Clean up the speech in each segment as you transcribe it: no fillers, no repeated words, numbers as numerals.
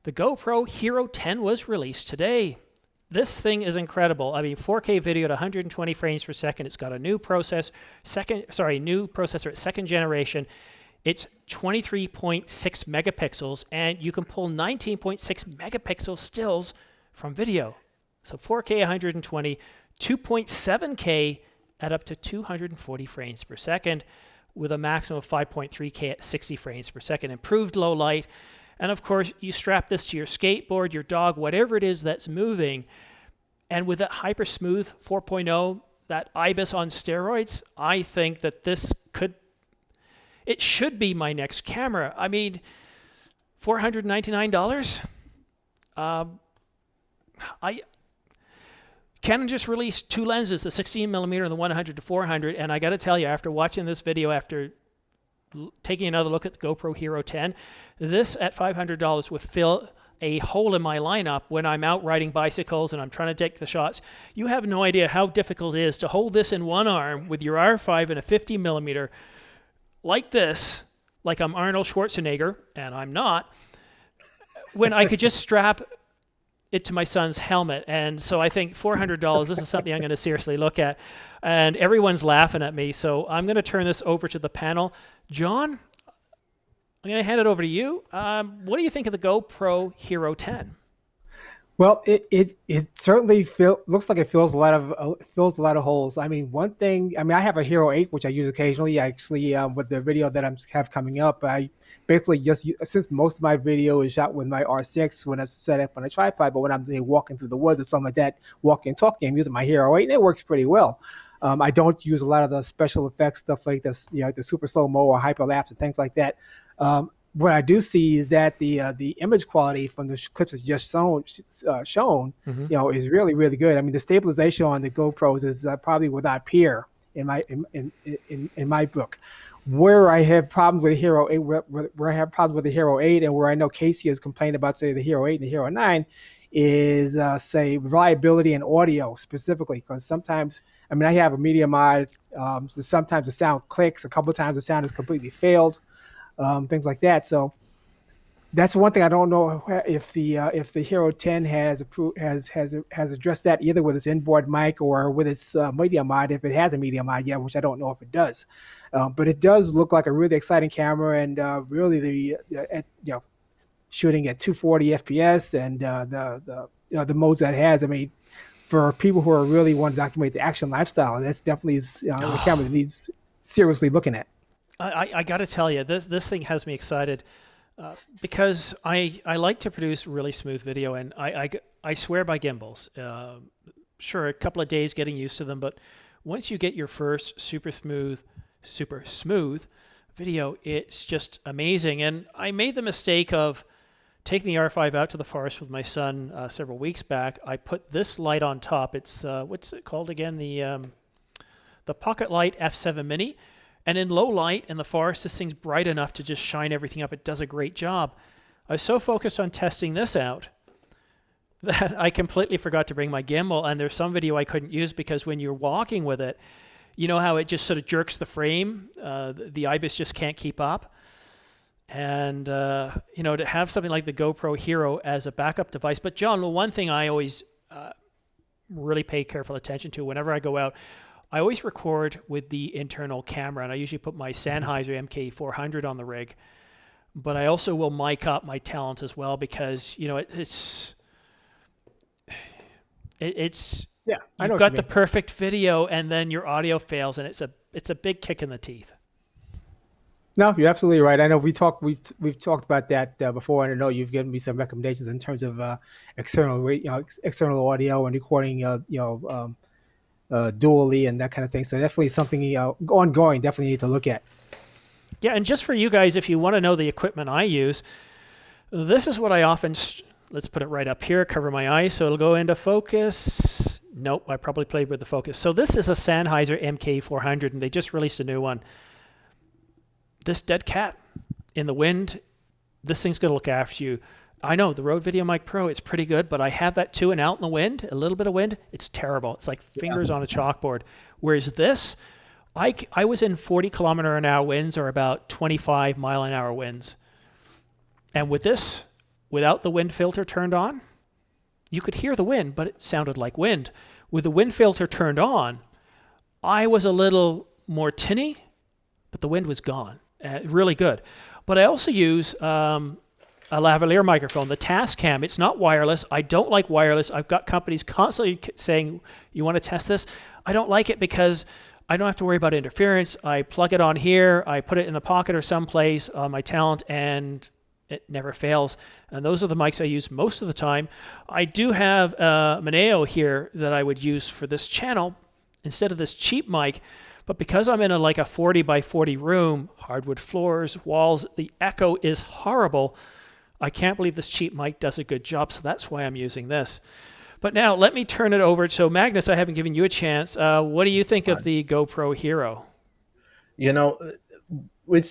The GoPro Hero 10 was released today. This thing is incredible. I mean, 4K video at 120 frames per second. It's got a new processor at second generation. It's 23.6 megapixels, and you can pull 19.6 megapixel stills from video. So 4K 120, 2.7K at up to 240 frames per second, with a maximum of 5.3K at 60 frames per second. Improved low light. And of course, you strap this to your skateboard, your dog, whatever it is that's moving. And with that hyper smooth 4.0, that IBIS on steroids, I think that it should be my next camera. I mean, $499. Canon just released two lenses, the 16mm and the 100 to 400, and I got to tell you, after watching this video, after taking another look at the GoPro Hero 10, this at $500 would fill a hole in my lineup when I'm out riding bicycles and I'm trying to take the shots. You have no idea how difficult it is to hold this in one arm with your R5 and a 50mm like this, like I'm Arnold Schwarzenegger, and I'm not, when I could just strap it to my son's helmet. And so I think $400, this is something I'm going to seriously look at. And everyone's laughing at me, so I'm going to turn this over to the panel. John, I'm going to hand it over to you. What do you think of the GoPro Hero 10? Well, it certainly looks like it fills a lot of holes. I mean, I have a Hero 8 which I use occasionally. Actually, with the video that I have coming up, I basically since most of my video is shot with my R6 when I'm set up on a tripod, but when I'm walking through the woods or something like that, walking and talking, I'm using my Hero 8, and it works pretty well. I don't use a lot of the special effects stuff like this, the super slow mo or hyperlapse and things like that. What I do see is that the image quality from the clips that's just shown, is really, really good. I mean, the stabilization on the GoPros is probably without peer in my book. Where I have problems with the Hero 8, where I have problems with the Hero 8, and where I know Casey has complained about, say, the Hero 8 and the Hero 9, is say reliability and audio specifically, because sometimes, I mean, I have a media mod, so sometimes the sound clicks, a couple of times the sound is completely failed. Things like that. So that's one thing I don't know if the Hero 10 has addressed that, either with its inboard mic or with its media mod, if it has a media mod yet, which I don't know if it does. But it does look like a really exciting camera, and really shooting at 240 FPS and the modes that it has. I mean, for people who are really want to document the action lifestyle, that's definitely the camera that needs seriously looking at. I got to tell you, this thing has me excited because I like to produce really smooth video, and I swear by gimbals. Sure, a couple of days getting used to them, but once you get your first super smooth video, it's just amazing. And I made the mistake of taking the R5 out to the forest with my son several weeks back. I put this light on top. It's what's it called again? The Pocket Light F7 Mini. And in low light in the forest, this thing's bright enough to just shine everything up. It does a great job. I was so focused on testing this out that I completely forgot to bring my gimbal, and there's some video I couldn't use because when you're walking with it, you know how it just sort of jerks the frame? The IBIS just can't keep up. And, to have something like the GoPro Hero as a backup device. But John, the one thing I always really pay careful attention to whenever I go out, I always record with the internal camera, and I usually put my Sennheiser MK400 on the rig. But I also will mic up my talent as well because, it's you've got the perfect video, and then your audio fails, and it's a big kick in the teeth. No, you're absolutely right. I know we've talked about that before, and I know you've given me some recommendations in terms of external audio and recording, dually and that kind of thing. So definitely something ongoing. Definitely need to look at. Yeah, and just for you guys, if you want to know the equipment I use, this is what I often. Let's put it right up here. Cover my eyes so it'll go into focus. Nope, I probably played with the focus. So this is a Sennheiser MK400, and they just released a new one. This dead cat in the wind, this thing's going to look after you. I know the Rode VideoMic Pro, it's pretty good, but I have that too, and out in the wind, a little bit of wind, it's terrible. It's like fingers on a chalkboard. Whereas this, I was in 40 kilometer an hour winds or about 25 mile an hour winds. And with this, without the wind filter turned on, you could hear the wind, but it sounded like wind. With the wind filter turned on, I was a little more tinny, but the wind was gone. Really good. But I also use a lavalier microphone, the Tascam. It's not wireless. I don't like wireless. I've got companies constantly saying, you want to test this? I don't like it because I don't have to worry about interference. I plug it on here, I put it in the pocket or someplace on my talent, and it never fails. And those are the mics I use most of the time. I do have a Maneo here that I would use for this channel instead of this cheap mic. But because I'm in like a 40 by 40 room, hardwood floors, walls, the echo is horrible. I can't believe this cheap mic does a good job, so that's why I'm using this. But now let me turn it over. So Magnus, I haven't given you a chance. What do you think of the GoPro Hero? You know,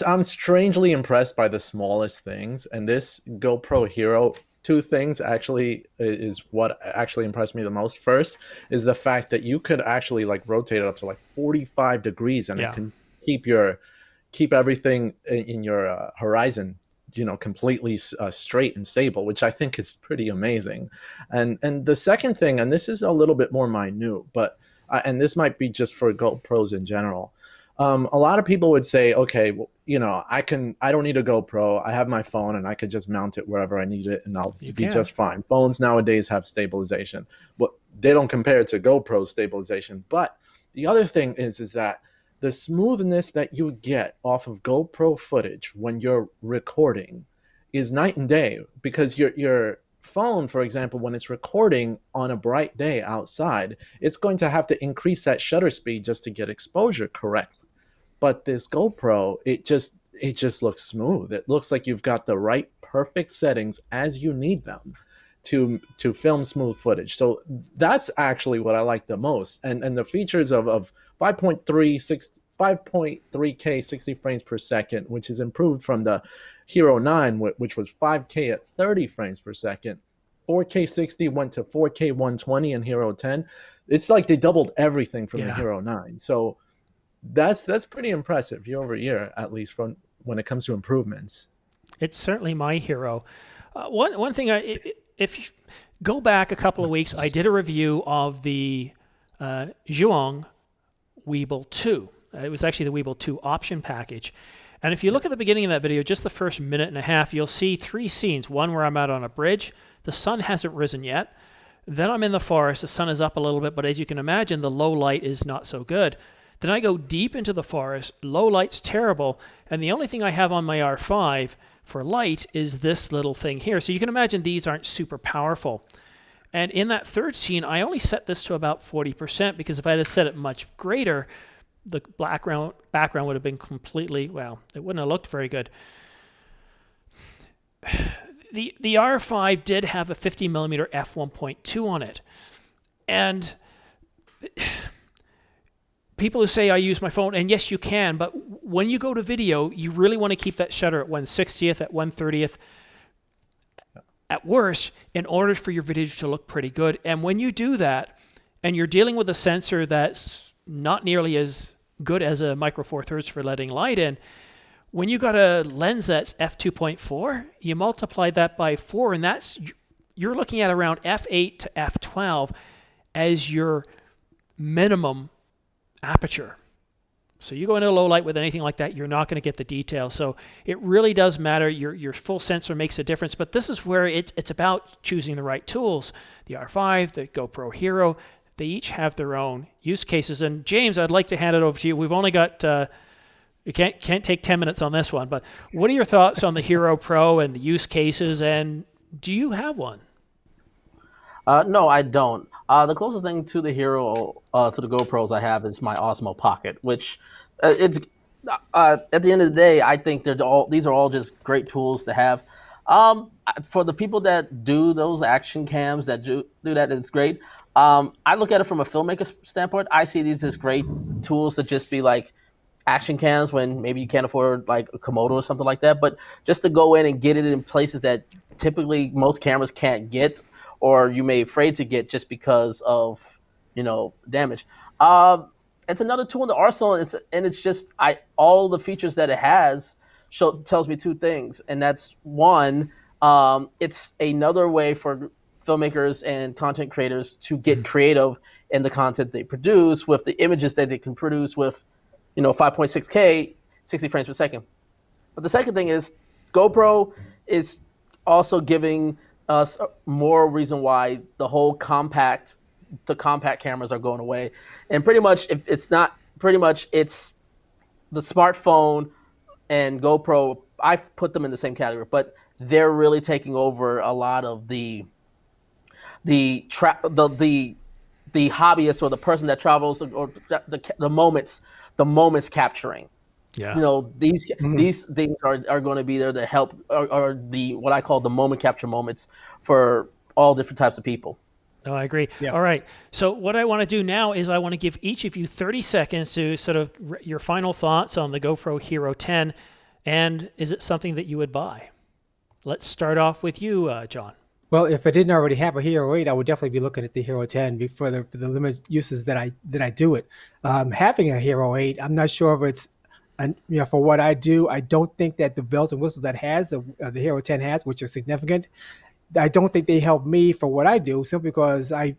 I'm strangely impressed by the smallest things, and this GoPro Hero, two things actually is what actually impressed me the most. First is the fact that you could actually like rotate it up to like 45 degrees, and it can keep everything in your horizon, completely straight and stable, which I think is pretty amazing. And the second thing, and this is a little bit more minute, but and this might be just for GoPros in general. A lot of people would say, okay, well, I don't need a GoPro. I have my phone and I could just mount it wherever I need it and I'll be just fine. Phones nowadays have stabilization, but they don't compare it to GoPro stabilization. But the other thing is that the smoothness that you get off of GoPro footage when you're recording is night and day, because your phone, for example, when it's recording on a bright day outside, it's going to have to increase that shutter speed just to get exposure correctly. But this GoPro, it just looks smooth. It looks like you've got the right perfect settings as you need them to film smooth footage. So that's actually what I like the most. And the features of 5.3K 60 frames per second, which is improved from the Hero 9, which was 5K at 30 frames per second. 4K 60 went to 4K 120 in Hero 10. It's like they doubled everything from the Hero 9. So that's pretty impressive year over year, at least from when it comes to improvements. It's certainly my hero. One thing, if you go back a couple of weeks, I did a review of the Zhuang Weeble 2. It was actually the Weeble 2 option package. And if you look at the beginning of that video, just the first minute and a half, you'll see three scenes. One where I'm out on a bridge. The sun hasn't risen yet. Then I'm in the forest. The sun is up a little bit, but as you can imagine, the low light is not so good. Then I go deep into the forest. Low light's terrible. And the only thing I have on my R5 for light is this little thing here. So you can imagine these aren't super powerful. And in that third scene, I only set this to about 40%, because if I had set it much greater, the background would have been completely, well, it wouldn't have looked very good. The R5 did have a 50mm f1.2 on it. And people who say I use my phone, and yes, you can, but when you go to video, you really want to keep that shutter at 1/60th, at 1/30th, at worst, in order for your video to look pretty good. And when you do that, and you're dealing with a sensor that's not nearly as good as a Micro Four Thirds for letting light in, when you got a lens that's f2.4, you multiply that by 4, and you're looking at around f8 to f12 as your minimum aperture. So you go into low light with anything like that, you're not going to get the detail. So it really does matter. Your full sensor makes a difference, but this is where it's about choosing the right tools. The R5, the GoPro Hero, they each have their own use cases. And James, I'd like to hand it over to you. We've only got, you can't take 10 minutes on this one, but what are your thoughts on the Hero Pro and the use cases, and do you have one? No, I don't. The closest thing to the Hero, to the GoPros I have is my Osmo Pocket, which it's at the end of the day, I think these are all just great tools to have. For the people that do those action cams, that do that, it's great. I look at it from a filmmaker standpoint. I see these as great tools to just be like action cams when maybe you can't afford like a Komodo or something like that, but just to go in and get it in places that typically most cameras can't get, or you may be afraid to get just because of, damage. It's another tool in the arsenal, and it's just all the features that it has tells me two things, and that's one, It's another way for filmmakers and content creators to get creative in the content they produce with the images that they can produce with, 5.6K, 60 frames per second. But the second thing is GoPro is also giving us more reason why the compact cameras are going away. And pretty much, if it's not, pretty much it's the smartphone and GoPro. I've put them in the same category, but they're really taking over a lot of the hobbyist or the person that travels, or the moments capturing. Yeah. These things are going to be there to help, or the what I call the moment capture moments for all different types of people. No, I agree. Yeah. All right. So what I want to do now is I want to give each of you 30 seconds to sort of your final thoughts on the GoPro Hero 10, and is it something that you would buy? Let's start off with you, John. Well, if I didn't already have a Hero 8, I would definitely be looking at the Hero 10 for the limited uses that I do it. Having a Hero 8, I'm not sure if it's, for what I do. I don't think that the bells and whistles that the Hero 10 has, which are significant, I don't think they help me for what I do, simply because I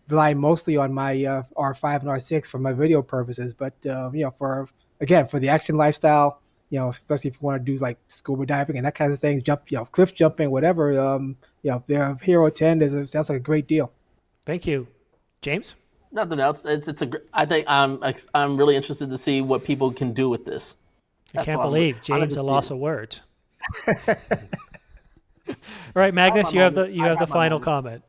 rely mostly on my R5 and R6 for my video purposes. But for the action lifestyle, especially if you want to do like scuba diving and that kind of thing, cliff jumping, whatever. The Hero 10 sounds like a great deal. Thank you. James? Nothing else. I think I'm really interested to see what people can do with this. I can't believe James a loss of words. All right, Magnus, you have the final comment.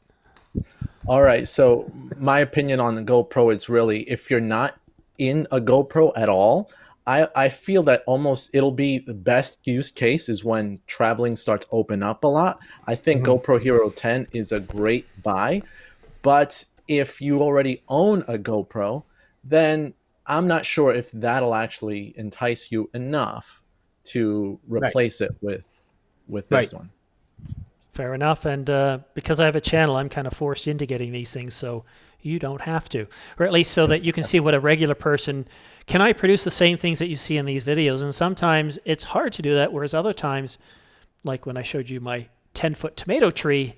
All right. So my opinion on the GoPro is really, if you're not in a GoPro at all, I feel that almost it'll be the best use case is when traveling starts to open up a lot. I think GoPro Hero 10 is a great buy, but if you already own a GoPro, then I'm not sure if that'll actually entice you enough to replace it with this one. Fair enough. And because I have a channel, I'm kind of forced into getting these things, so you don't have to. Or at least so that you can see what a regular person... Can I produce the same things that you see in these videos? And sometimes it's hard to do that, whereas other times, like when I showed you my 10-foot tomato tree,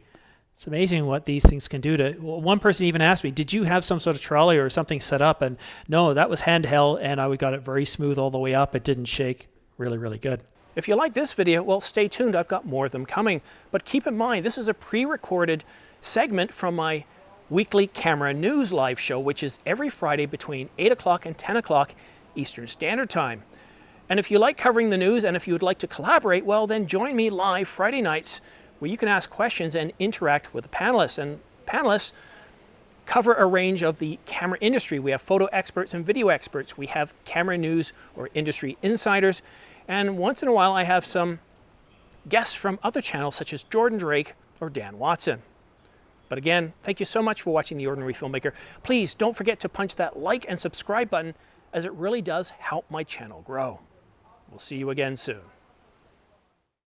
it's amazing what these things can do to... One person even asked me, did you have some sort of trolley or something set up? And no, that was handheld, and I got it very smooth all the way up. It didn't shake. Really, really good. If you like this video, well, stay tuned. I've got more of them coming. But keep in mind, this is a pre-recorded segment from my weekly Camera News live show, which is every Friday between 8 o'clock and 10 o'clock Eastern Standard Time. And if you like covering the news and if you would like to collaborate, well, then join me live Friday nights where you can ask questions and interact with the panelists. And panelists cover a range of the camera industry. We have photo experts and video experts. We have camera news or industry insiders. And once in a while, I have some guests from other channels such as Jordan Drake or Dan Watson. But again, thank you so much for watching The Ordinary Filmmaker. Please don't forget to punch that like and subscribe button, as it really does help my channel grow. We'll see you again soon.